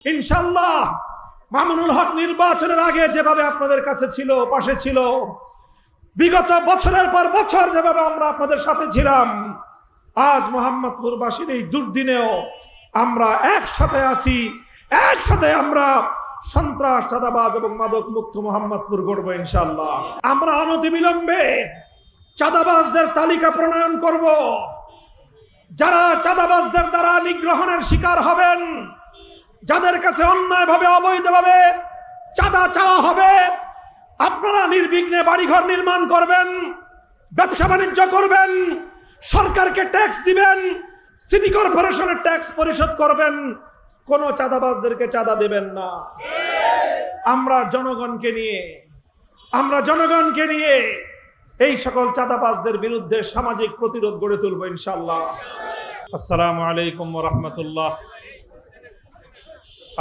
ইনশাআল্লাহ মামুনুল হক নির্বাচনের আগে যেভাবে আপনাদের কাছে ছিল, পাশে ছিল, বিগত বছরের পর বছর যেভাবে আমরা আপনাদের সাথে ছিলাম, আজ মোহাম্মদপুরবাসীর এই দুর্দিনেও আমরা একসাথে আছি। একসাথে আমরা সন্ত্রাস, চাঁদাবাজ এবং মাদক মুক্ত মোহাম্মদপুর গড়ব ইনশাআল্লাহ। আমরা অনতিবিলম্বে চাঁদাবাজদের তালিকা প্রণয়ন করব। যারা চাঁদাবাজদের দ্বারা নিগ্রহণের শিকার হবেন, যাদের কাছে অন্যায়ভাবে অবৈধভাবে চাঁদা চাওয়া হবে, আপনারা নির্বিঘ্নে বাড়িঘর নির্মাণ করবেন, ব্যবসা বাণিজ্য করবেন, সরকারকে ট্যাক্স দিবেন, সিটি কর্পোরেশনের ট্যাক্স পরিশোধ করবেন, কোন চাঁদাবাজদেরকে চাঁদা দেবেন না। আমরা জনগণকে নিয়ে এই সকল চাঁদাবাজদের বিরুদ্ধে সামাজিক প্রতিরোধ গড়ে তুলব ইনশাআল্লাহ। আসসালামু আলাইকুম ওয়া রাহমাতুল্লাহ।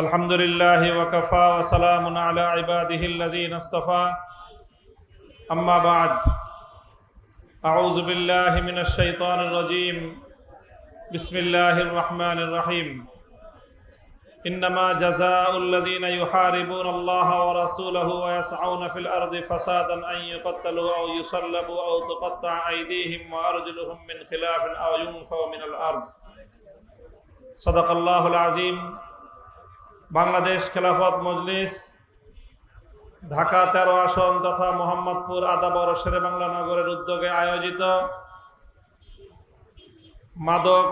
আলহামদুলিল্লাহি ওয়া কাফা ওয়া সালামুন আলা ইবাদিহিল্লাযীনা ইসতাফা। আম্মা বা'দ। আউযু বিল্লাহি মিনাশ শাইতানির রাজীম। বিসমিল্লাহির রাহমানির রহিম। ইন্নামা জাযাউল লাযীনা ইউহারিবুনাল্লাহা ওয়া রাসূলাহু ওয়া ইয়াসআউনা ফিল আরদি ফাসাদান আন ইউকাত্তালু আও ইউসাল্লাবু আও তুকাত্তা'a আইদিহিম ওয়া আরজুলুহুম মিন খিলাফিন আও ইউনফাউ মিনাল আরদ। সাদাকাল্লাহুল আযীম। বাংলাদেশ খেলাফত মজলিস ঢাকা 13 আসন তথা মোহাম্মদপুর আদাবর শেরে বাংলা নগরের উদ্যোগে আয়োজিত মাদক,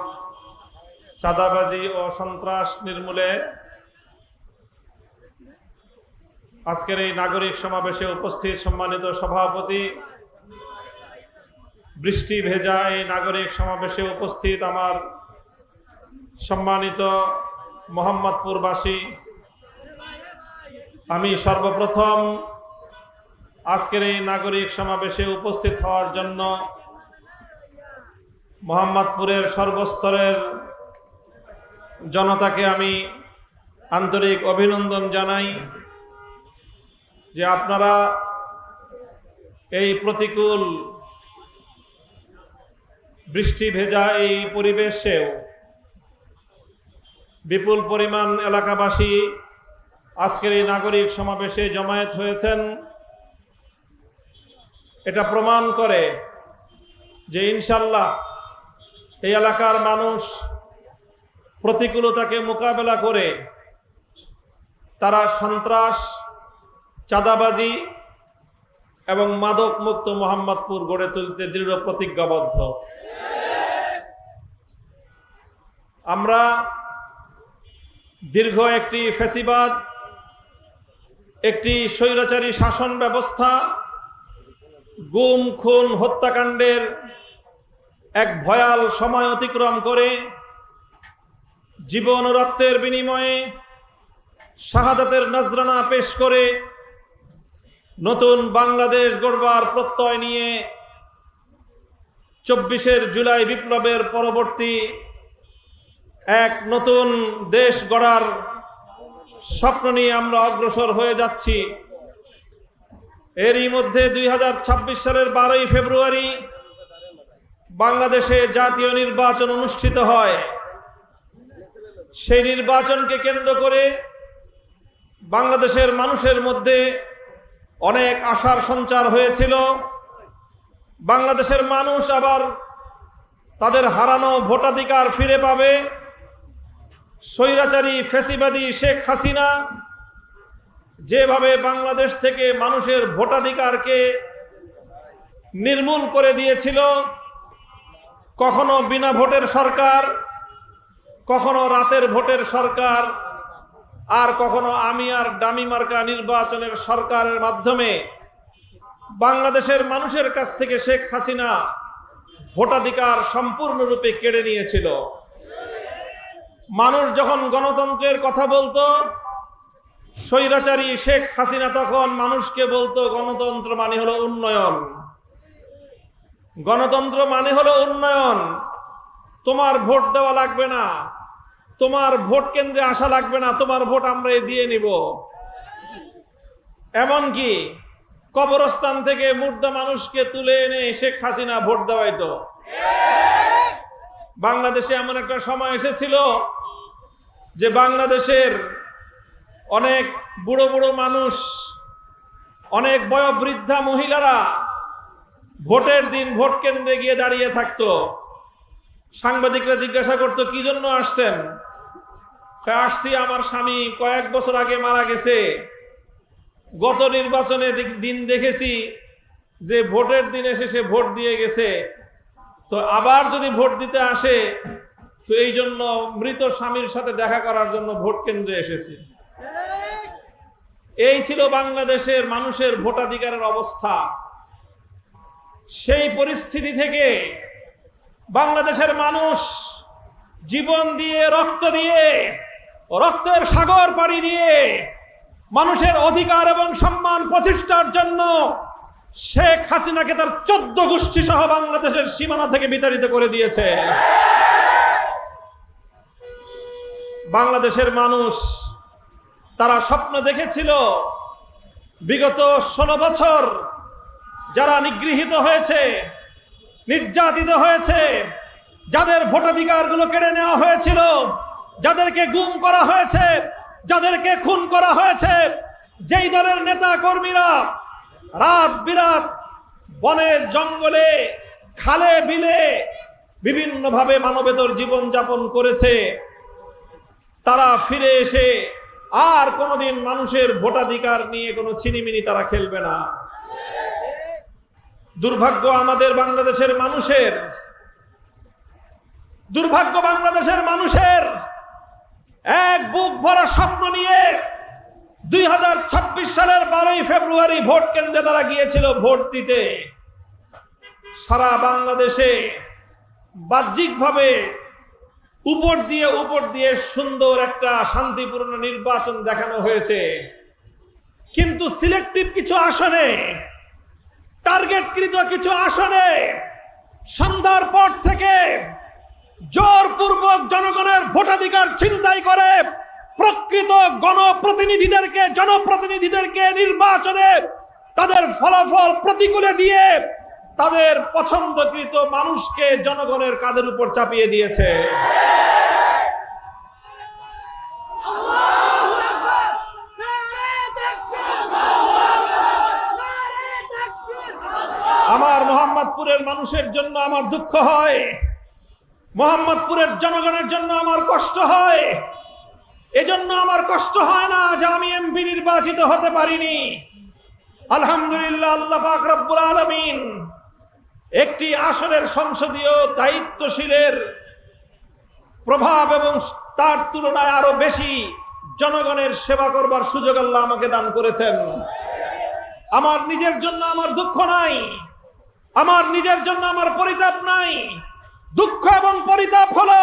চাঁদাবাজি ও সন্ত্রাস নির্মূলে আজকের এই নাগরিক সমাবেশে উপস্থিত সম্মানিত সভাপতি, বৃষ্টি ভেজা এই নাগরিক সমাবেশে উপস্থিত আমার সম্মানিত মোহাম্মদপুরবাসী, আমি সর্বপ্রথম আজকের এই নাগরিক সমাবেশে উপস্থিত হওয়ার জন্য মোহাম্মদপুরের সর্বস্তরের জনতাকে আমি আন্তরিক অভিনন্দন জানাই যে আপনারা এই প্রতিকূল বৃষ্টি ভেজা এই পরিবেশেও বিপুল পরিমাণ এলাকাবাসী আজকের এই নাগরিক সমাবেশে জমায়েত হয়েছেন। এটা প্রমাণ করে যে ইনশাআল্লাহ এই এলাকার মানুষ প্রতিকূলতাকে মোকাবেলা করে তারা সন্ত্রাস, চাঁদাবাজি এবং মাদক মুক্ত মোহাম্মদপুর গড়ে তুলতে দৃঢ় প্রতিজ্ঞাবদ্ধ। আমরা দীর্ঘ একটি ফ্যাসিবাদ, একটি স্বৈরাচারী শাসন ব্যবস্থা, গুম খুন হত্যাকাণ্ডের এক ভয়াল সময় অতিক্রম করে জীবন ও রক্তের বিনিময়ে শাহাদাতের নজরানা পেশ করে নতুন বাংলাদেশ গড়বার প্রত্যয় নিয়ে 24 জুলাই বিপ্লবের পরবর্তী এক নতুন দেশ গড়ার স্বপ্ন নিয়ে আমরা অগ্রসর হয়ে যাচ্ছি। এরই মধ্যে 2026 সালের 12ই ফেব্রুয়ারি বাংলাদেশে জাতীয় নির্বাচন অনুষ্ঠিত হয়। সেই নির্বাচনকে কেন্দ্র করে বাংলাদেশের মানুষের মধ্যে অনেক আশার সঞ্চার হয়েছিল। বাংলাদেশের মানুষ আবার তাদের হারানো ভোটাধিকার ফিরে পাবে। স্বৈরাচারী ফ্যাসিবাদী শেখ হাসিনা যেভাবে বাংলাদেশ থেকে মানুষের ভোটাধিকারকে নির্মূল করে দিয়েছিল, কখনো বিনা ভোটের সরকার, কখনো রাতের ভোটের সরকার, আর কখনো আমি আর ডামি মার্কা নির্বাচনের সরকারের মাধ্যমে বাংলাদেশের মানুষের কাছ থেকে শেখ হাসিনা ভোটাধিকার সম্পূর্ণরূপে কেড়ে নিয়েছিল। মানুষ যখন গণতন্ত্রের কথা বলতো, স্বৈরাচারী শেখ হাসিনা তখন মানুষকে বলতো গণতন্ত্র মানে হলো উন্নয়ন, গণতন্ত্র মানে হলো উন্নয়ন, তোমার ভোট দেওয়া লাগবে না, তোমার ভোট কেন্দ্রে আসা লাগবে না, তোমার ভোট আমরা দিয়ে নিব। এমনকি কবরস্থান থেকে মুর্দা মানুষকে তুলে এনে শেখ হাসিনা ভোট দেওয়াইতো। বাংলাদেশে এমন একটা সময় এসেছিল যে বাংলাদেশের অনেক বুড়ো বুড়ো মানুষ, অনেক বয়োবৃদ্ধা মহিলারা ভোটের দিন ভোট কেন্দ্রে গিয়ে দাঁড়িয়ে থাকতো। সাংবাদিকরা জিজ্ঞাসা করতো, কি জন্য আসছেন? আসছি, আমার স্বামী কয়েক বছর আগে মারা গেছে। গত নির্বাচনে দিন দেখেছি যে ভোটের দিন এসে সে ভোট দিয়ে গেছে, তো আবার যদি ভোট দিতে আসে তো এই জন্য মৃত স্বামীর সাথে দেখা করার জন্য ভোট কেন্দ্রে এসেছি। এই ছিল বাংলাদেশের মানুষের ভোটাধিকারের অবস্থা। সেই পরিস্থিতি থেকে বাংলাদেশের মানুষ জীবন দিয়ে, রক্ত দিয়ে, রক্তের সাগর পাড়ি দিয়ে মানুষের অধিকার এবং সম্মান প্রতিষ্ঠার জন্য শেখ হাসিনাকে তার 14 গোষ্ঠী সহ বাংলাদেশের সীমানা থেকে বিতাড়িত করে দিয়েছে। বাংলাদেশের মানুষ তারা স্বপ্ন দেখেছিল বিগত 16 বছর যারা নিগৃহীত হয়েছে, নির্যাতিত হয়েছে, যাদের ভোটাধিকারগুলো কেড়ে নেওয়া হয়েছিল, যাদেরকে গুম করা হয়েছে, যাদেরকে খুন করা হয়েছে, যেই দলের নেতা কর্মীরা রাত বিরাত বনে জঙ্গলে খালে বিলে বিভিন্নভাবে মানবেতর জীবন যাপন করেছে, তারা ফিরে এসে আর কোনোদিন মানুষের ভোটাধিকার নিয়ে কোনো ছিনিমিনি তারা খেলবে না। দুর্ভাগ্য আমাদের বাংলাদেশের মানুষের, দুর্ভাগ্য বাংলাদেশের মানুষের এক বুক ভরা স্বপ্ন নিয়ে 2026 সালের 12ই ফেব্রুয়ারি ভোট কেন্দ্রে তারা গিয়েছিল ভোট দিতে। সারা বাংলাদেশে বাহ্যিকভাবে উপর দিয়ে সুন্দর একটা শান্তিপূর্ণ নির্বাচন দেখানো হয়েছে, কিন্তু সিলেক্টিভ কিছু আসনে, টার্গেটকৃত কিছু আসনে সন্ধ্যার পর থেকে জোরপূর্বক জনগণের ভোটাধিকার ছিনতাই করে প্রকৃত জনপ্রতিনিধিদেরকে নির্বাচনে তাদের ফলাফল প্রতিকূলে দিয়ে তাদের পছন্দকৃত মানুষকে জনগণের কাঁধের উপর চাপিয়ে দিয়েছে। আমার মোহাম্মদপুরের মানুষের জন্য আমার দুঃখ হয়, মোহাম্মদপুরের জনগণের জন্য আমার কষ্ট হয়। এজন্য আমার কষ্ট হয় না যে আমি এমপি নির্বাচিত হতে পারিনি। আলহামদুলিল্লাহ, আল্লাহ পাক রব্বুল আলামিন একটি আসনের সংসদীয় দায়িত্বশীলের প্রভাব এবং তার তুলনায় আরো বেশি জনগণের সেবা করবার সুযোগ আল্লাহ আমাকে দান করেছেন। আমার নিজের জন্য আমার দুঃখ নাই, আমার নিজের জন্য আমার পরিতাপ নাই। দুঃখ এবং পরিতাপ হলো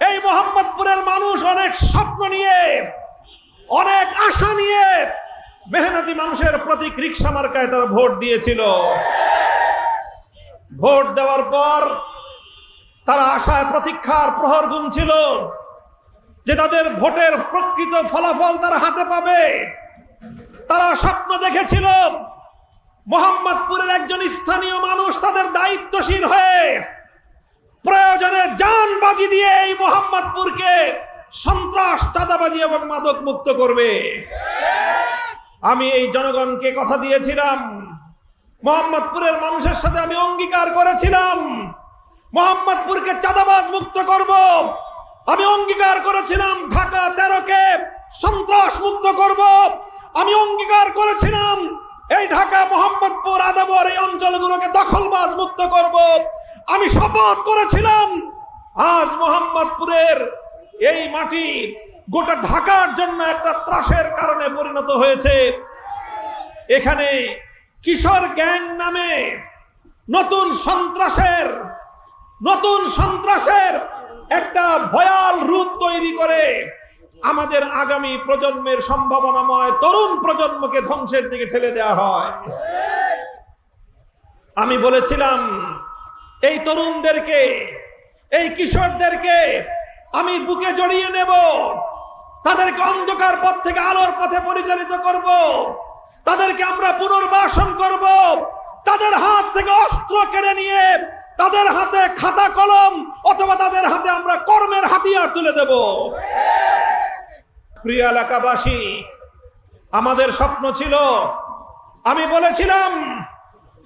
এই মোহাম্মদপুরের মানুষ অনেক স্বপ্ন নিয়ে, অনেক আশা নিয়ে মেহনতি মানুষের প্রতীক রিকশা মার্কায় তারা ভোট দিয়েছিল। ভোট দেওয়ার পর তারা আশায় প্রতীক্ষার প্রহর গুনছিল যে তাদের ভোটের প্রকৃত ফলাফল তারা হাতে পাবে। তারা স্বপ্ন দেখেছিল মোহাম্মদপুরের একজন স্থানীয় মানুষ তাদের দায়িত্বশীল হয়ে প্রয়োজনে জান বাজি দিয়ে এই মোহাম্মদপুরকে সন্ত্রাস, চাঁদাবাজি এবং মাদক মুক্ত করবে। আমি এই জনগণকে কথা দিয়েছিলাম, মোহাম্মদপুরের মানুষের সাথে আমি অঙ্গীকার করেছিলাম মোহাম্মদপুরকে চাঁদাবাজ মুক্ত করব। আমি অঙ্গীকার করেছিলাম ঢাকা 13কে সন্ত্রাস মুক্ত করব। আমি অঙ্গীকার করেছিলাম এই ঢাকা, মোহাম্মদপুর, আদাবর এই অঞ্চলগুলোকে দখলবাজ মুক্ত করব। আমি শপথ করেছিলাম আজ মোহাম্মদপুরের এই মাটি গোটা ঢাকার জন্য একটা ত্রাসের কারণে পরিণত হয়েছে। এখানে কিশোর গ্যাং নামে নতুন সন্ত্রাসের একটা ভয়াল রূপ তৈরি করে আমাদের আগামী প্রজন্মের সম্ভাবনাময় তরুণ প্রজন্মকে ধ্বংসের দিকে ঠেলে দেওয়া হয়। আমি বলেছিলাম এই তরুণদেরকে, এই কিশোরদেরকে আমি বুকে জড়িয়ে নেব, তাদেরকে অন্ধকার পথ থেকে আলোর পথে পরিচালিত করব, তাদেরকে আমরা পুনর্বাসন করব, তাদের হাত থেকে অস্ত্র কেড়ে নিয়ে তাদের হাতে খাতা কলম অথবা তাদের হাতে আমরা কর্মের হাতিয়ার তুলে দেব। প্রিয় এলাকাবাসী, আমাদের স্বপ্ন ছিল, আমি বলেছিলাম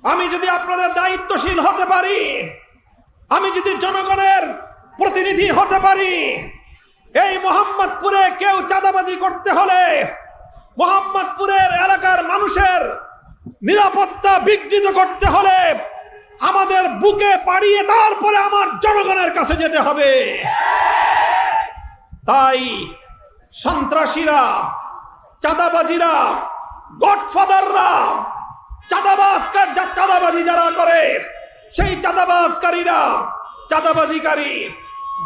আমি যদি আপনাদের দায়িত্বশীল হতে পারি, আমি যদি জনগণের প্রতিনিধি হতে পারি, এই মোহাম্মদপুরে কেউ চাঁদাবাজি করতে হলে, মোহাম্মদপুরের এলাকার মানুষের নিরাপত্তা বিঘ্নিত করতে হলে আমাদের বুকে পাড়িয়ে তারপরে আমার জনগণের কাছে যেতে হবে। তাই সন্ত্রাসীরা, চাঁদাবাজিরা, গডফাদাররা, চাঁদাবাজি যারা করে সেই চাঁদাবাজকারীরা, চাঁদাবাজিকারী,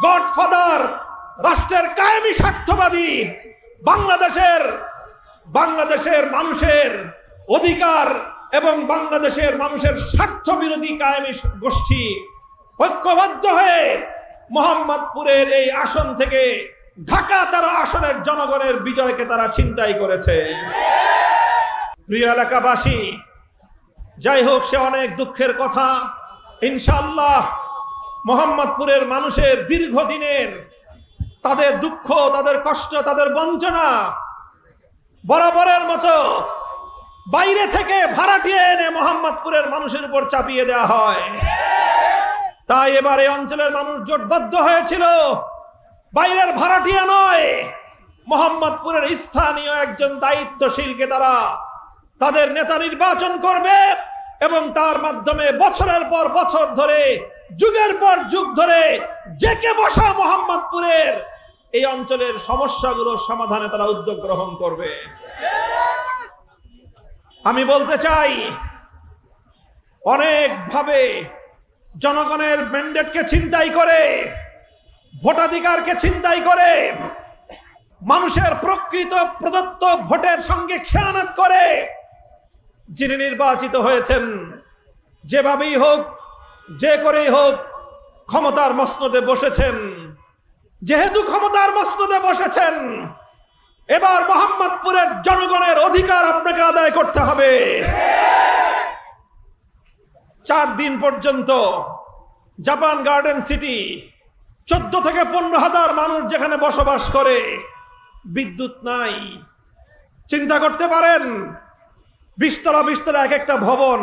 গডফাদার, রাষ্ট্রের কায়েমি স্বার্থবাদী, বাংলাদেশের মানুষের অধিকার এবং বাংলাদেশের মানুষের স্বার্থ বিরোধী কায়েমি গোষ্ঠী ঐক্যবদ্ধ হয়ে মোহাম্মদপুরের এই আসন থেকে ঢাকা 13 আসনের জনগণের বিজয়কে তারা ছিনতাই করেছে। প্রিয় এলাকাবাসী, যাই হোক, সে অনেক দুঃখের কথা। ইনশাআল্লাহ মোহাম্মদপুরের মানুষের দীর্ঘদিনের তাদের দুঃখ, তাদের কষ্ট, তাদের বঞ্চনা বরাবরের মতো বাইরে থেকে ভাড়াটিয়ে এনে মোহাম্মদপুরের মানুষের উপর চাপিয়ে দেওয়া হয়। তাই এবার এই অঞ্চলের মানুষ জোটবদ্ধ হয়েছিল, বাইরের ভাড়াটিয়া নয়, মোহাম্মদপুরের স্থানীয় একজন দায়িত্বশীলকে তারা তাদের নেতা নির্বাচন করবে এবং তার মাধ্যমে বছরের পর বছর ধরে, যুগের পর যুগ ধরে জেকে বসা মোহাম্মদপুরের এই অঞ্চলের সমস্যাগুলো সমাধানে তারা উদ্যোগ গ্রহণ করবে। আমি বলতে চাই, অনেকভাবে জনগণের ম্যান্ডেটকে ছিনতাই করে, ভোটাধিকারকে ছিনতাই করে, মানুষের প্রকৃত প্রদত্ত ভোটের সঙ্গে খেয়ানত করে যিনি নির্বাচিত হয়েছেন, যেভাবেই হোক, যে করেই হোক, ক্ষমতার মসনদে বসেছেন। যেহেতু ক্ষমতার মসনদে বসেছেন, এবার মোহাম্মদপুরের জনগণের অধিকার আপনাকে আদায় করতে হবে। 4 দিন পর্যন্ত জাপান গার্ডেন সিটি 14 থেকে 15,000 মানুষ যেখানে বসবাস করে, বিদ্যুৎ নাই। চিন্তা করতে পারেন, 20 তলা 20 তলা এক একটা ভবন।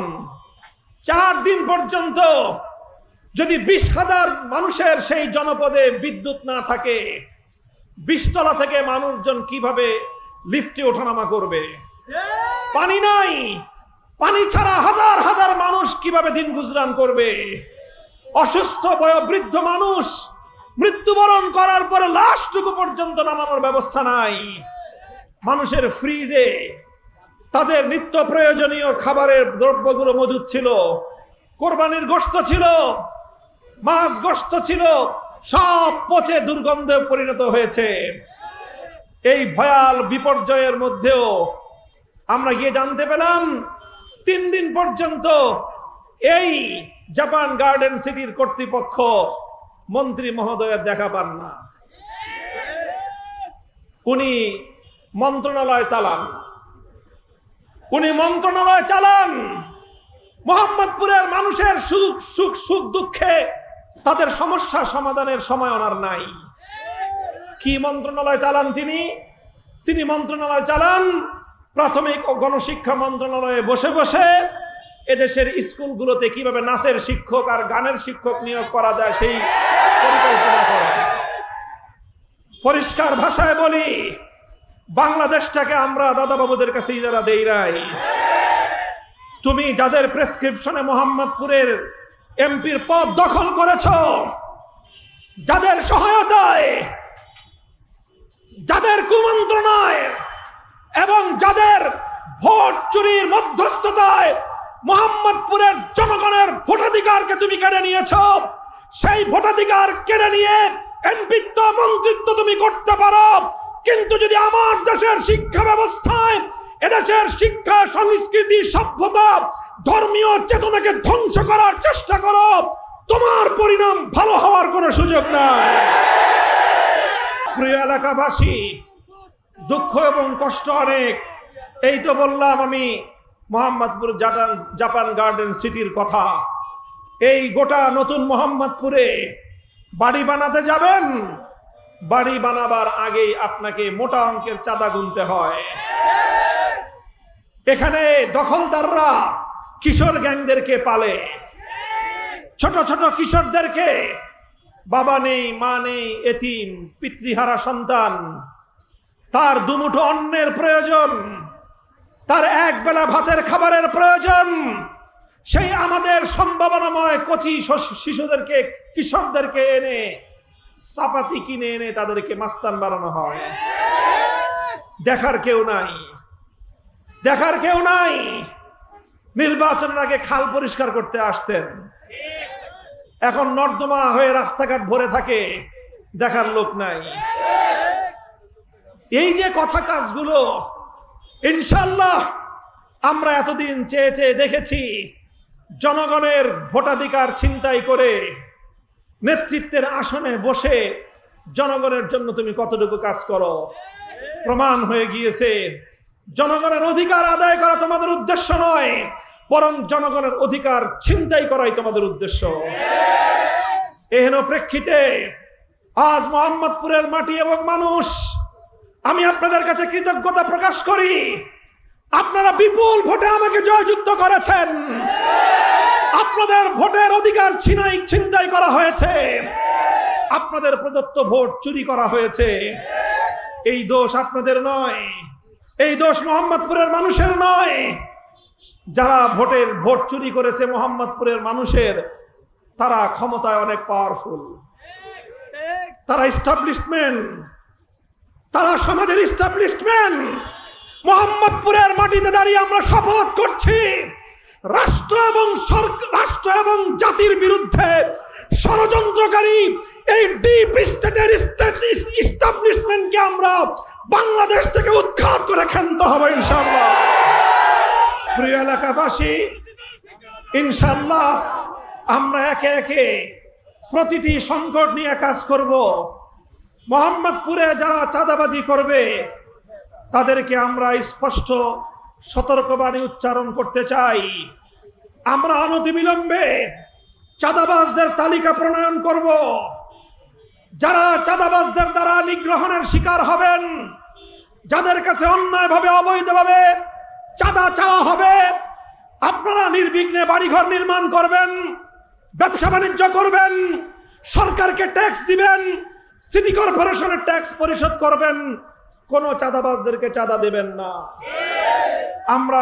4 দিন পর্যন্ত যদি 20,000 মানুষের সেই জনপদে বিদ্যুৎ না থাকে, 20 তলা থেকে মানুষজন কিভাবে লিফটে ওঠানামা করবে? পানি নাই, পানি ছাড়া হাজার হাজার মানুষ কিভাবে দিন গুজরান করবে? অসুস্থ বয়োবৃদ্ধ মানুষ মৃত্যুবরণ করার পরে লাশটুকু পর্যন্ত নামানোর ব্যবস্থা নাই। মানুষের ফ্রিজে তাদের নিত্য প্রয়োজনীয় খাবারের দ্রব্যগুলো মজুদ ছিল, কোরবানির গোশত ছিল, মাছ গোশত ছিল, সব পচে দুর্গন্ধে পরিণত হয়েছে। এই ভয়াল বিপর্যয়ের মধ্যেও আমরা গিয়ে জানতে পেলাম 3 দিন পর্যন্ত এই জাপান গার্ডেন সিটির কর্তৃপক্ষ মন্ত্রী মহোদয়ের দেখা পান না। উনি মন্ত্রণালয় চালান, মোহাম্মদপুরের মানুষের সুখ দুঃখে তাদের সমস্যা সমাধানের সময় ওনার নাই। কি মন্ত্রণালয় চালান তিনি মন্ত্রণালয় চালান প্রাথমিক ও গণশিক্ষা মন্ত্রণালয়ে বসে বসে এদেশের স্কুলগুলোতে কিভাবে নাচের শিক্ষক আর গানের শিক্ষক নিয়োগ করা যায় সেই পরিকল্পনা করেন। পরিষ্কার ভাষায় বলি, বাংলাদেশটাকে আমরা দাদাবাবুদের কাছে ইজারা দেই নাই। তুমি যাদের প্রেসক্রিপশনে মোহাম্মদপুরের এমপির পদ দখল করেছ, যাদের সহায়তায়, যাদের কুমন্ত্রণায় এবং যাদের ভোট চুরির মধ্যস্থতায় মোহাম্মদপুরের জনগণের ভোটাধিকারকে তুমি কেড়ে নিয়েছ, সেই ভোটাধিকার কেড়ে নিয়ে এমপিত্ব মন্ত্রিত্ব তুমি করতে পারো, কিন্তু যদি আমার দেশের শিক্ষা ব্যবস্থায়, এদেশের শিক্ষা, সংস্কৃতি, সভ্যতা, ধর্মীয় চেতনাকে ধ্বংস করার চেষ্টা করো, তোমার পরিণাম ভালো হওয়ার কোনো সুযোগ নাই। প্রিয় এলাকাবাসী, দুঃখ এবং কষ্ট অনেক। এই তো বললাম আমি মোহাম্মদপুর জাপান গার্ডেন সিটির কথা। এই গোটা নতুন মোহাম্মদপুরে বাড়ি বানাতে যাবেন, বাড়ি বানাবার আগেই আপনাকে মোটা অঙ্কের চাঁদা গুনতে হয়। এখানে দখলদাররা কিশোর গ্যাংদেরকে পালে, ছোট ছোট কিশোরদেরকে, বাবা নেই মা নেই এতিম পিতৃহারা সন্তান, তার দুমুঠো অন্নের প্রয়োজন, তার এক বেলা ভাতের খাবারের প্রয়োজন, সেই আমাদের সম্ভাবনাময় কচি শিশুদেরকে কিশোরদেরকে এনে চাপাতি কিনে এনে তাদেরকে মাস্তান বানানো হয়। দেখার কেউ নাই, দেখার কেউ নাই। নির্বাচনের আগে খাল পরিষ্কার করতে আসতেন, এখন নর্দমা হয়ে রাস্তাঘাট ভরে থাকে, দেখার লোক নাই। এই যে কথা কাজগুলো ইনশাআল্লাহ আমরা এতদিন চেয়ে চেয়ে দেখেছি, জনগণের ভোটাধিকার ছিনতাই করে নেতৃত্বের আসনে বসে জনগণের জন্য তুমি কতটুকু কাজ করো। প্রমাণ হয়ে গিয়েছে জনগণের অধিকার আদায় করা তোমাদের উদ্দেশ্য নয়, বরং জনগণের অধিকার ছিনতাই করাই তোমাদের উদ্দেশ্য। এহেন প্রেক্ষিতে আজ মোহাম্মদপুরের মাটি এবং মানুষ, আমি আপনাদের কাছে কৃতজ্ঞতা প্রকাশ করি। আপনারা বিপুল ভোটে আমাকে জয়যুক্ত করেছেন। আপনাদের ভোটের অধিকার ছিনতাই করা হয়েছে, আপনাদের প্রদত্ত ভোট চুরি করা হয়েছে। এই দোষ আপনাদের নয়, এই দোষ মোহাম্মদপুরের মানুষের নয়। যারা ভোট চুরি করেছে মোহাম্মদপুরের মানুষের, তারা ক্ষমতায় অনেক পাওয়ারফুল, তারা ইস্টাবলিশমেন্ট, তারা সমাজের ইস্টাবলিশমেন্ট। মোহাম্মদপুরের মাটিতে দাঁড়িয়ে আমরা শপথ করছি, রাষ্ট্র এবং জাতির বিরুদ্ধে ষড়যন্ত্রকারী এই ডিপ স্টেটের ইস্টাবলিশমেন্টকে আমরা বাংলাদেশ থেকে উৎখাত করে ক্ষান্ত হব ইনশাআল্লাহ। প্রিয় এলাকাবাসী, ইনশাআল্লাহ আমরা একে একে প্রতিটি সংকট নিয়ে কাজ করব। মোহাম্মদপুরে যারা চাঁদাবাজি করবে তাদেরকে আমরা স্পষ্ট সতর্কবাণী উচ্চারণ করতে চাই। আমরা অনতিবিলম্বে চাঁদাবাজদের তালিকা প্রণয়ন করব। যারা চাঁদাবাজদের দ্বারা নিগ্রহণের শিকার হবেন, যাদের কাছে অন্যায়ভাবে অবৈধভাবে চাঁদা চাওয়া হবে, আপনারা নির্বিঘ্নে বাড়িঘর নির্মাণ করবেন, ব্যবসা বাণিজ্য করবেন, সরকারকে ট্যাক্স দিবেন, সিটি কর্পোরেশনের ট্যাক্স পরিশোধ করবেন, কোনো চাঁদাবাজদেরকে চাঁদা দেবেন না। আমরা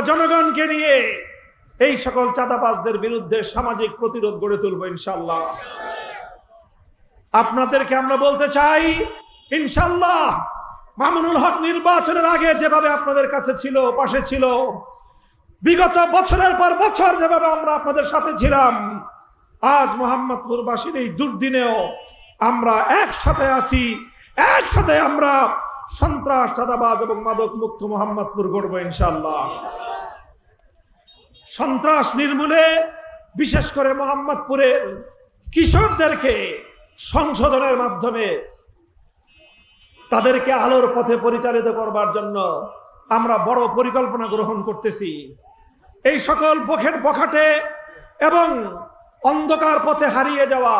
জনগণকে নিয়ে এই সকল চাঁদাবাজদের বিরুদ্ধে সামাজিক প্রতিরোধ গড়ে তুলব ইনশাআল্লাহ। আপনাদেরকে আমরা বলতে চাই, ইনশাআল্লাহ মামুনুল হক নির্বাচনের আগে যেভাবে আপনাদের কাছে ছিল, পাশে ছিল, বিগত বছরের পর বছর যেভাবে আমরা আপনাদের সাথে ছিলাম, আজ মোহাম্মদপুরবাসীর এই দুর্দিনেও আমরা একসাথে আছি। একসাথে আমরা সন্ত্রাস, চাঁদাবাজ এবং মাদক মুক্ত মোহাম্মদপুর গড়ব ইনশাআল্লাহ। সন্ত্রাস নির্মূলে বিশেষ করে মোহাম্মদপুরের কিশোরদেরকে সংশোধনের মাধ্যমে তাদেরকে আলোর পথে পরিচালিত করবার জন্য আমরা বড় পরিকল্পনা গ্রহণ করতেছি। এই সকল বখাটে এবং অন্ধকার পথে হারিয়ে যাওয়া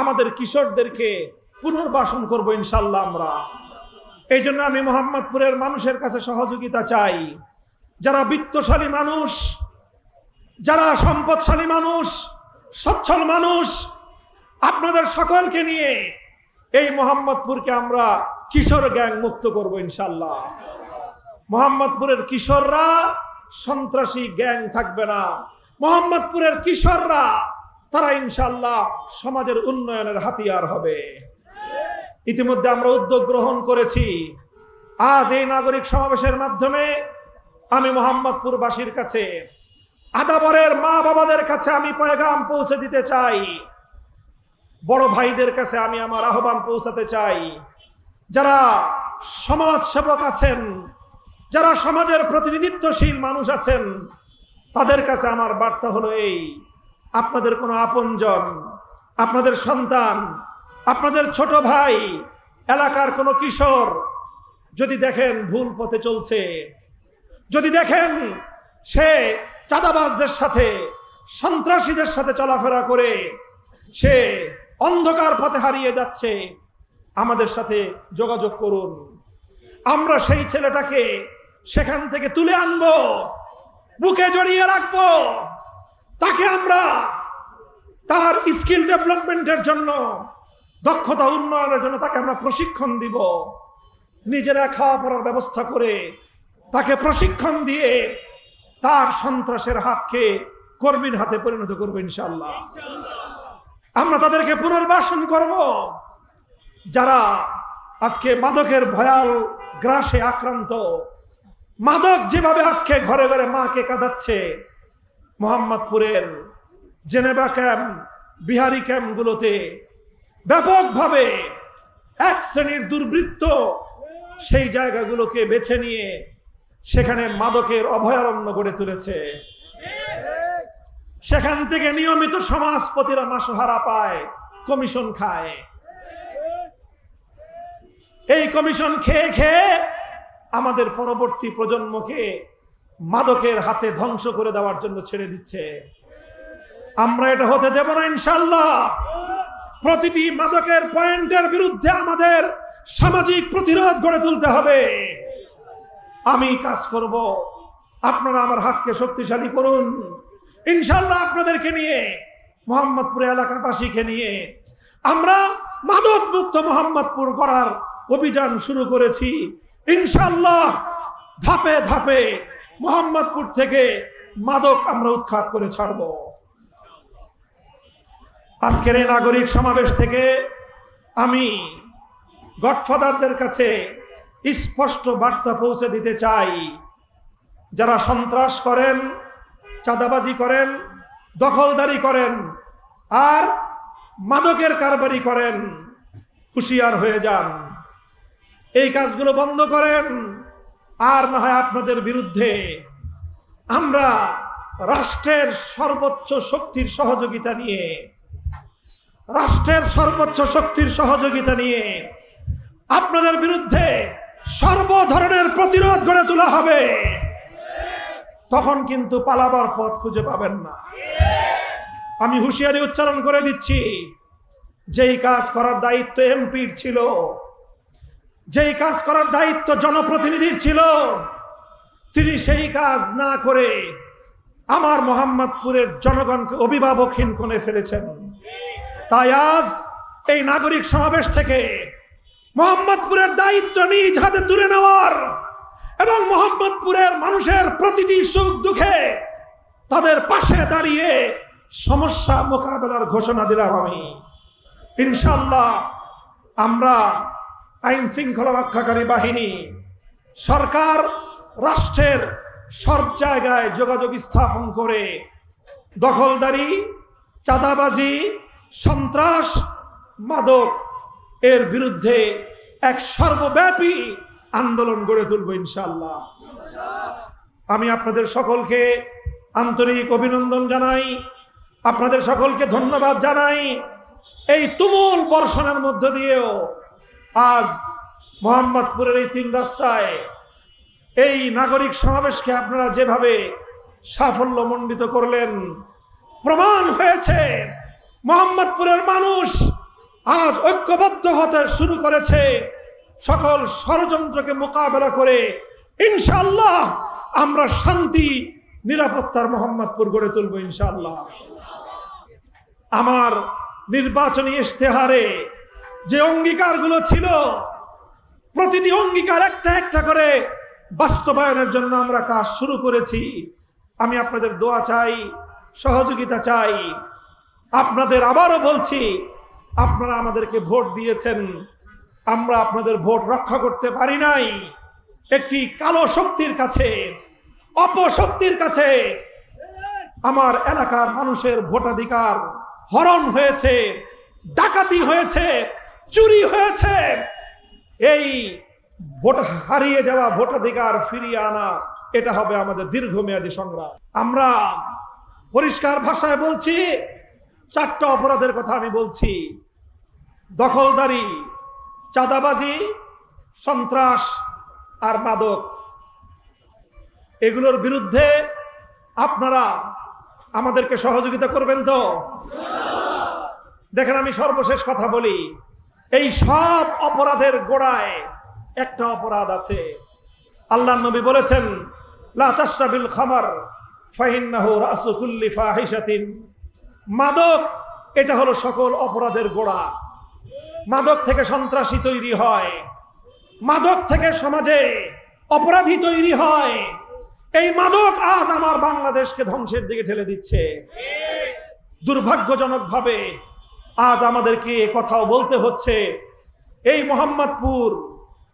আমাদের কিশোরদেরকে পুনর্বাসন করব ইনশাআল্লাহ আমরা। এই জন্য আমি মোহাম্মদপুরের মানুষের কাছে সহযোগিতা চাই। যারা বিত্তশালী মানুষ, যারা সম্পদশালী মানুষ, সচ্ছল মানুষ, আপনাদের সকলকে নিয়ে এই মোহাম্মদপুরকে আমরা কিশোর গ্যাং মুক্ত করব ইনশাআল্লাহ। মোহাম্মদপুরের কিশোররা সন্ত্রাসী গ্যাং থাকবে না। মোহাম্মদপুরের কিশোররা তারা ইনশাআল্লাহ সমাজের উন্নয়নের হাতিয়ার হবে। ইতিমধ্যে আমরা উদ্যোগ গ্রহণ করেছি। আজ এই নাগরিক সমাবেশের মাধ্যমে আমি মোহাম্মদপুরবাসীর কাছে, আদাবরের মা বাবাদের কাছে আমি পয়গাম পৌঁছে দিতে চাই। বড় ভাইদের কাছে আমি আমার আহ্বান পৌঁছাতে চাই। যারা সমাজ সেবক আছেন, যারা সমাজের প্রতিনিধিত্বশীল মানুষ আছেন, তাদের কাছে আমার বার্তা হলো এই: আপনাদের কোনো আপনজন, আপনাদের সন্তান, আপনাদের ছোট ভাই, এলাকার কোনো কিশোর যদি দেখেন ভুল পথে চলছে, যদি দেখেন সে চাঁদাবাজদের সাথে, সন্ত্রাসীদের সাথে চলাফেরা করে, সে অন্ধকার পথে হারিয়ে যাচ্ছে, আমাদের সাথে যোগাযোগ করুন। আমরা সেই ছেলেটাকে সেখান থেকে তুলে আনবো, বুকে জড়িয়ে রাখবো, তাকে আমরা তার স্কিল ডেভেলপমেন্টের জন্য, দক্ষতা উন্নয়নের জন্য তাকে আমরা প্রশিক্ষণ দিব। নিজেরা খাওয়া পড়ার ব্যবস্থা করে তাকে প্রশিক্ষণ দিয়ে তার সন্ত্রাসের হাতকে কর্মীর হাতে পরিণত করবো ইনশাআল্লাহ। আমরা তাদেরকে পুনর্বাসন করব। যারা আজকে মাদকের ভয়াল গ্রাসে আক্রান্ত, মাদক যেভাবে আজকে ঘরে ঘরে মাকে কাঁদাচ্ছে, মোহাম্মদপুরের জেনেভা ক্যাম্প, বিহারি ক্যাম্পগুলোতে ব্যাপকভাবে এক শ্রেণীর দুর্বৃত্ত সেই জায়গাগুলোকে বেছে নিয়ে সেখানে মাদকের অভয়ারণ্য গড়ে তুলেছে। সেখান থেকে নিয়মিত সমাজপতিরা মাসহারা পায়, কমিশন খায়। এই কমিশন খেয়ে খেয়ে আমাদের পরবর্তী প্রজন্মকে মাদকের হাতে ধ্বংস করে দেওয়ার জন্য ছেড়ে দিচ্ছে। আমরা এটা হতে দেব না ইনশাআল্লাহ। প্রতিটি মাদকের পয়েন্টের বিরুদ্ধে আমাদের সামাজিক প্রতিরোধ গড়ে তুলতে হবে। আমি কাজ করব, আপনারা আমার হাতকে শক্তিশালী করুন। ইনশাআল্লাহ আপনাদেরকে নিয়ে, মোহাম্মদপুর এলাকাবাসীকে নিয়ে আমরা মাদক মুক্ত মোহাম্মদপুর গড়ার অভিযান শুরু করেছি। ইনশাআল্লাহ ধাপে ধাপে মোহাম্মদপুর থেকে মাদক আমরা উৎখাত করে ছাড়ব। আজকের এই নাগরিক সমাবেশ থেকে আমি গডফাদারদের কাছে স্পষ্ট বার্তা পৌঁছে দিতে চাই। যারা সন্ত্রাস করেন, চাঁদাবাজি করেন, দখলদারি করেন আর মাদকের কারবারি করেন, হুঁশিয়ার হয়ে যান। এই কাজগুলো বন্ধ করেন, আর না হয় আপনাদের বিরুদ্ধে আমরা রাষ্ট্রের সর্বোচ্চ শক্তির সহযোগিতা নিয়ে, আপনাদের বিরুদ্ধে সর্ব ধরনের প্রতিরোধ গড়ে তোলা হবে। তখন কিন্তু পালাবার পথ খুঁজে পাবেন না। আমি হুঁশিয়ারি উচ্চারণ করে দিচ্ছি, যেই কাজ করার দায়িত্ব এমপির ছিল, যেই কাজ করার দায়িত্ব জনপ্রতিনিধির ছিল, তিনি সেই কাজ না করে আমার মোহাম্মদপুরের জনগণকে অভিভাবকহীন করে ফেলেছেন। তাই আজ এই নাগরিক সমাবেশ থেকে মোহাম্মদপুরের দায়িত্ব নিজ হাতে তুলে নেওয়ার এবং মোহাম্মদপুরের মানুষের প্রতিটি সুখ দুঃখে তাদের পাশে দাঁড়িয়ে সমস্যা মোকাবেলার ঘোষণা দিলাম আমি। ইনশাআল্লাহ আমরা আইন শৃঙ্খলা রক্ষাকারী বাহিনী, সরকার, রাষ্ট্রের সব জায়গায় যোগাযোগ স্থাপন করে দখলদারি, চাঁদাবাজি, সন্ত্রাস, মাদক এর বিরুদ্ধে এক সর্বব্যাপী আন্দোলন গড়ে তুলব ইনশাআল্লাহ। আমি আপনাদের সকলকে আন্তরিক অভিনন্দন জানাই, আপনাদের সকলকে ধন্যবাদ জানাই। এই তুমুল বর্ষণের মধ্য দিয়েও আজ মোহাম্মদপুরের এই 3 রাস্তায় এই নাগরিক সমাবেশকে আপনারা যেভাবে সাফল্যমণ্ডিত করলেন, প্রমাণ হয়েছে মোহাম্মদপুরের মানুষ আজ ঐক্যবদ্ধ হতে শুরু করেছে। সকল ষড়যন্ত্রকে মোকাবেলা করে ইনশাআল্লাহ আমরা শান্তি নিরাপত্তার মোহাম্মদপুর গড়ে তুলব ইনশাআল্লাহ। আমার নির্বাচনী ইশতেহারে যে অঙ্গীকারগুলো ছিল, প্রতিটি অঙ্গীকার একটা একটা করে বাস্তবায়নের জন্য আমরা কাজ শুরু করেছি। আমি আপনাদের দোয়া চাই, সহযোগিতা চাই। আপনাদের আবারও বলছি, আপনারা আমাদেরকে ভোট দিয়েছেন, আমরা আপনাদের ভোট রক্ষা করতে পারি নাই। একটি কালো শক্তির কাছে, অপশক্তির কাছে আমার এলাকার মানুষের ভোটাধিকার হরণ হয়েছে, ডাকাতি হয়েছে, চুরি হয়েছে। এই ভোট হারিয়ে যাওয়া ভোটাধিকার ফিরিয়ে আনা, এটা হবে আমাদের দীর্ঘমেয়াদী সংগ্রাম। আমরা পরিষ্কার ভাষায় বলছি, 4টা অপরাধের কথা আমি বলছি: দখলদারি, চাঁদাবাজি, সন্ত্রাস আর মাদক। এগুলোর বিরুদ্ধে আপনারা আমাদেরকে সহযোগিতা করবেন তো? দেখেন, আমি সর্বশেষ কথা বলি, এই সব অপরাধের গোড়ায় একটা অপরাধ আছে। আল্লাহর নবী বলেছেন, লা তাশরাবিল খামার ফাইন্নাহু রাসু কুল্লি ফাহিশাতিন। মাদক এটা হলো সকল অপরাধের গোড়া। মাদক থেকে সন্ত্রাসী তৈরি হয়, মাদক থেকে সমাজে অপরাধী তৈরি হয়। এই মাদক আজ আমার বাংলাদেশকে ধ্বংসের দিকে ঠেলে দিচ্ছে। দুর্ভাগ্যজনকভাবে আজ আমাদেরকে কথাও বলতে হচ্ছে, এই মোহাম্মদপুর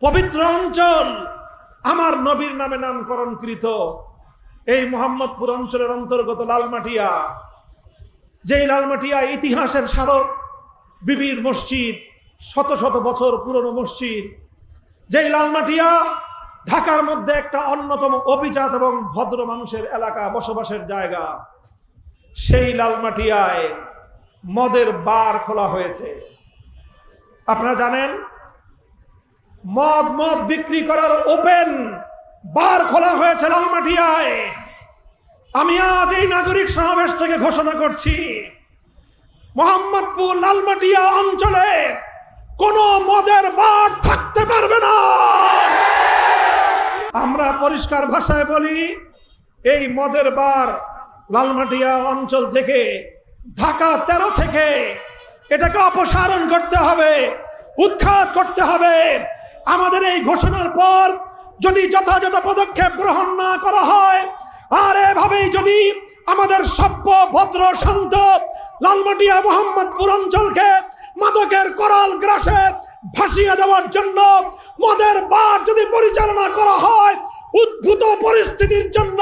পবিত্র অঞ্চল, আমার নবীর নামে নামকরণকৃত এই মোহাম্মদপুর অঞ্চলের অন্তর্গত লালমাটিয়া, যেই লালমাটিয়া ইতিহাসের স্মারক, বিবির মসজিদ, শত শত বছর পুরনো মসজিদ, যেই লালমাটিয়া ঢাকার মধ্যে একটা অন্যতম অভিজাত এবং ভদ্র মানুষের এলাকা, বসবাসের জায়গা, সেই লালমাটিয়ায় মদের বার খোলা হয়েছে। আপনারা জানেন, মদ বিক্রি করার ওপেন বার খোলা হয়েছে লালমাটিয়ায়। আমি আজ এই নাগরিক সমাবেশ থেকে ঘোষণা করছি, মোহাম্মদপুর লালমাটিয়া অঞ্চলে কোনো মদের বার থাকতে পারবে না। আমরা পরিষ্কার ভাষায় বলি, এই মদের বার লালমাটিয়া অঞ্চল থেকে, ঢাকা 13 থেকে এটাকে অপসারণ করতে হবে, উৎখাত করতে হবে। আমাদের এই ঘোষণার পর যদি যথাযথ পদক্ষেপ গ্রহণ না করা হয়, আর এভাবেই যদি আমাদের সভ্য ভদ্র শান্ত লালমাটিয়া মোহাম্মদপুর অঞ্চলকে মাদকের করাল গ্রাসে ভাসিয়ে দেওয়ার জন্য মদের বার যদি পরিচালনা করা হয়, উদ্ভূত পরিস্থিতির জন্য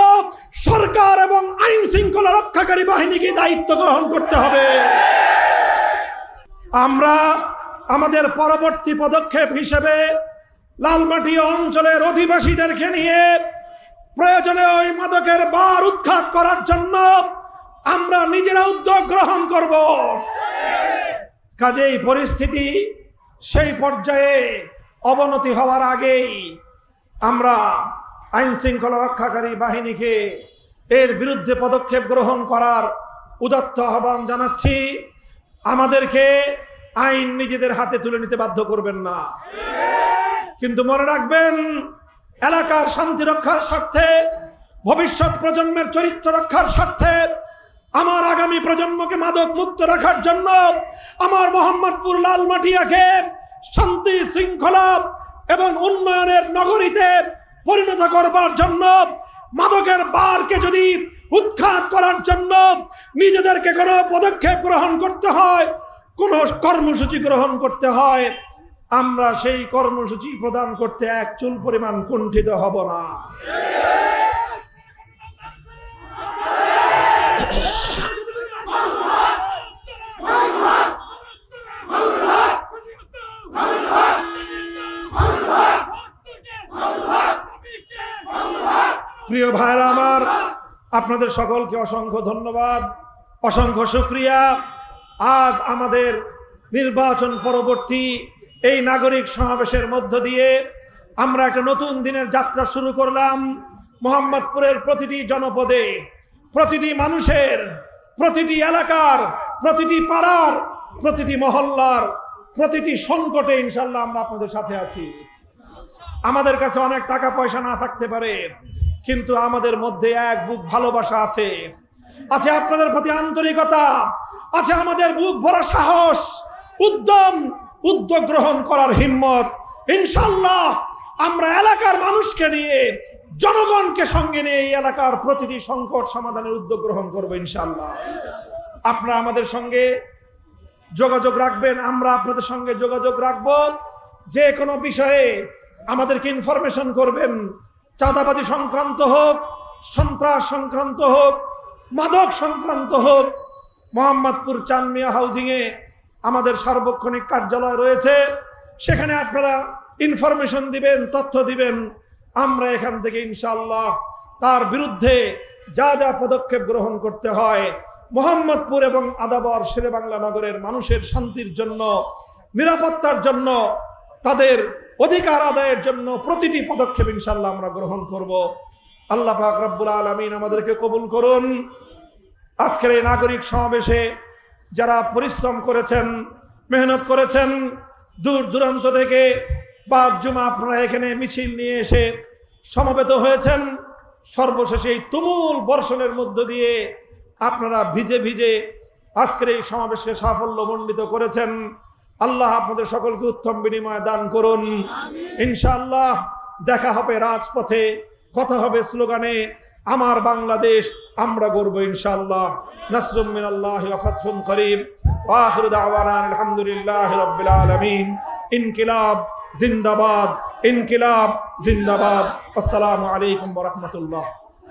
সরকার এবং আইন শৃঙ্খলা রক্ষাকারী বাহিনীকে দায়িত্ব গ্রহণ করতে হবে। আমরা আমাদের পরবর্তী পদক্ষেপ হিসেবে লালমাটিয়া অঞ্চলের অধিবাসীদেরকে নিয়ে প্রয়োজনে ওই মাদকের বার উৎখাত করার জন্য আমরা নিজেরা উদ্যোগ গ্রহণ করব। কাজেই পরিস্থিতি সেই পর্যায়ে অবনতি হওয়ার আগেই আমরা আইন শৃঙ্খলা রক্ষাকারী বাহিনীকে এর বিরুদ্ধে পদক্ষেপ গ্রহণ করার উদাত্ত আহ্বান জানাচ্ছি। আমাদেরকে আইন নিজেদের হাতে তুলে নিতে বাধ্য করবেন না, কিন্তু মনে রাখবেন, এলাকার শান্তি রক্ষার স্বার্থে, ভবিষ্যৎ প্রজন্মের চরিত্র রক্ষার স্বার্থে, আমার আগামী প্রজন্মকে মাদক মুক্ত রাখার জন্য, আমার মোহাম্মদপুর লালমাটিয়াকে শান্তি শৃঙ্খলা এবং উন্নয়নের নগরীতে পরিণত করবার জন্য, মাদকের বারকে যদি উৎখাত করার জন্য নিজেদেরকে কোনো পদক্ষেপ গ্রহণ করতে হয়, কোনো কর্মসূচি গ্রহণ করতে হয়, আমরা সেই কর্মসূচি প্রদান করতে এক চুল পরিমাণ কুণ্ঠিত হব না। প্রিয় ভাইরা আমার, আপনাদের সকলকে অসংখ্য ধন্যবাদ, অসংখ্য শুকরিয়া। আজ আমাদের নির্বাচন পরবর্তী এই নাগরিক সমাবেশের মধ্য দিয়ে আমরা একটা নতুন দিনের যাত্রা শুরু করলাম। মোহাম্মদপুরের প্রতিটি জনপদে, প্রতিটি মানুষের, প্রতিটি এলাকার, প্রতিটি পাড়ার, প্রতিটি মহল্লার, প্রতিটি সংকটে ইনশাল্লাহ আমরা আপনাদের সাথে আছি। আমাদের কাছে অনেক টাকা পয়সা না থাকতে পারে, কিন্তু আমাদের মধ্যে এক বুক ভালোবাসা আছে, আছে আপনাদের প্রতি আন্তরিকতা, আছে আমাদের বুক ভরা সাহস, উদ্যোগ গ্রহণ করার হিম্মত। ইনশাল্লাহ আমরা এলাকার মানুষকে নিয়ে, জনগণকে সঙ্গে নিয়ে এই এলাকার প্রতিটি সংকট সমাধানের উদ্যোগ গ্রহণ করবো ইনশাল্লাহ। আপনারা আমাদের সঙ্গে যোগাযোগ রাখবেন, আমরা আপনাদের সঙ্গে যোগাযোগ রাখব। যে কোনো বিষয়ে আমাদেরকে ইনফরমেশন করবেন, চাঁদাবাজি সংক্রান্ত হোক, সন্ত্রাস সংক্রান্ত হোক, মাদক সংক্রান্ত হোক। মোহাম্মদপুর চানমিয়া হাউজিংয়ে আমাদের সার্বক্ষণিক কার্যালয় রয়েছে, সেখানে আপনারা ইনফরমেশন দিবেন, তথ্য দিবেন। আমরা এখান থেকে ইনশাআল্লাহ তার বিরুদ্ধে যা যা পদক্ষেপ গ্রহণ করতে হয়, মোহাম্মদপুর এবং আদাবর শেরেবাংলা নগরের মানুষের শান্তির জন্য, নিরাপত্তার জন্য, তাদের অধিকার আদায়ের জন্য প্রতিটি পদক্ষেপ ইনশাআল্লাহ আমরা গ্রহণ করব। আল্লাহ পাক রব্বুল আলামিন আমাদেরকে কবুল করুন। আজকের এই নাগরিক সমাবেশে যারা পরিশ্রম করেছেন, মেহনত করেছেন, দূর দূরান্ত থেকে বাদ জুমা আপনারা এখানে মিছিল নিয়ে এসে সমবেত হয়েছেন। সর্বশেষে এই তুমুল বর্ষণের মধ্য দিয়ে আপনারা ভিজে ভিজে আজকের এই সমাবেশকে সাফল্যমণ্ডিত করেছেন। আল্লাহ আপনাদের সকলকে উত্তম বিনিময় দান করুন। ইনশাআল্লাহ দেখা হবে রাজপথে, কথা হবে স্লোগানে, আমার বাংলাদেশ আমরা গর্ব ইনশাআল্লাহ। নাসরুম মিনাল্লাহি ওয়া ফাতহুন করিম ওয়া আখিরু দাওয়ানা আলহামদুলিল্লাহি রাব্বিল আলামিন। ইনকিলাব জিন্দাবাদ, ইনকিলাব জিন্দাবাদ। আসসালামু আলাইকুম ওয়া রাহমাতুল্লাহ।